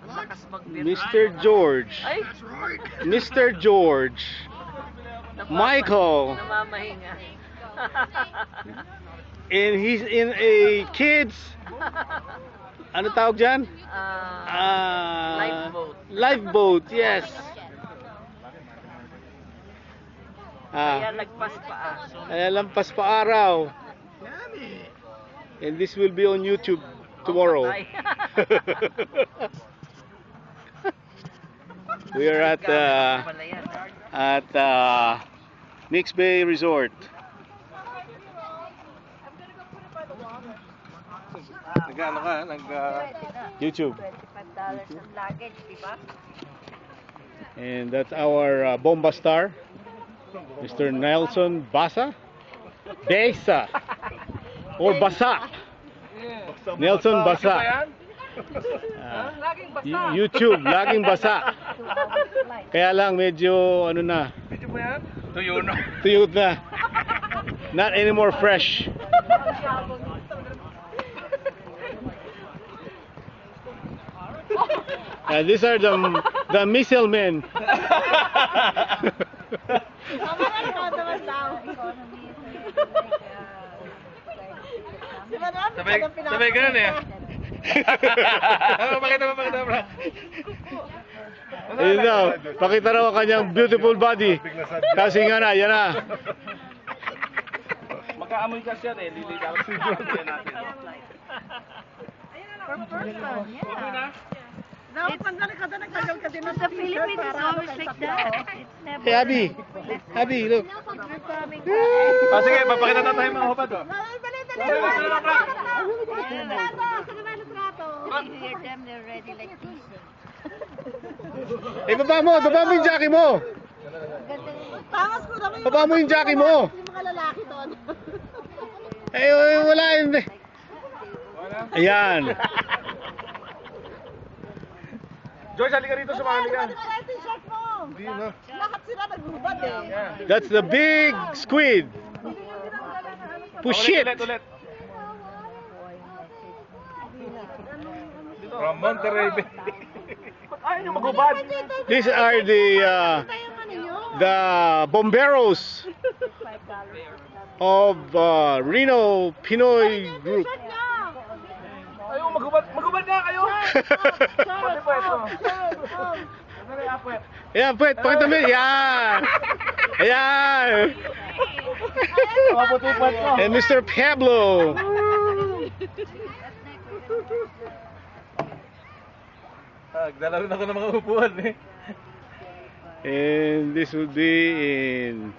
Lakas magbira. Mr. George. Ay, Mr. George. Michael. namamahinga. And he's in a kids. Ano tawag dyan? Lifeboat. Lifeboat, yes. Kaya lagpas pa. Kaya lampas pa araw. And this will be on YouTube tomorrow. We are at Mix Bay Resort. Nag-ano ka? YouTube. $25 ang luggage, di ba? And that's our Bomba star, Mr. Nelson Basa. Besa. Or Basa. Nelson Basa. Laging basa. YouTube, laging basa. Kaya lang medyo ano na. Video mo yan? Tuyo na. Tuyot na. Not anymore fresh. These are the missile men. Sabay ganun eh. Pakita mo, bro. Ayun daw, pakita raw ang kanyang beautiful body. Kasi nga na, yan na. Magkaamoy kasi yan eh. Liligaw si George natin. The Philippines is always like that. It's never. Hey, Abby, look. Sige, papakita na tayo mga hupad. You hear them, they're ready like this. Eh, baba mo yung jacket mo. Baba mo yung jacket mo. Eh, wala yun. Ayan. George, halika rito, sumali ka. That's the big squid. Push it. Ulit. From Monterrey Bay. Ayaw nyo magubad. These are the bomberos of Reno Pinoy Group. Ayaw magubad. Magubad na kayo. Pwede po ito. Ayan, pwede. Pakita mo. Ayan. Ayan. And Mr. Pablo. Nagdala rin ako ng mga upuan eh. And this will be in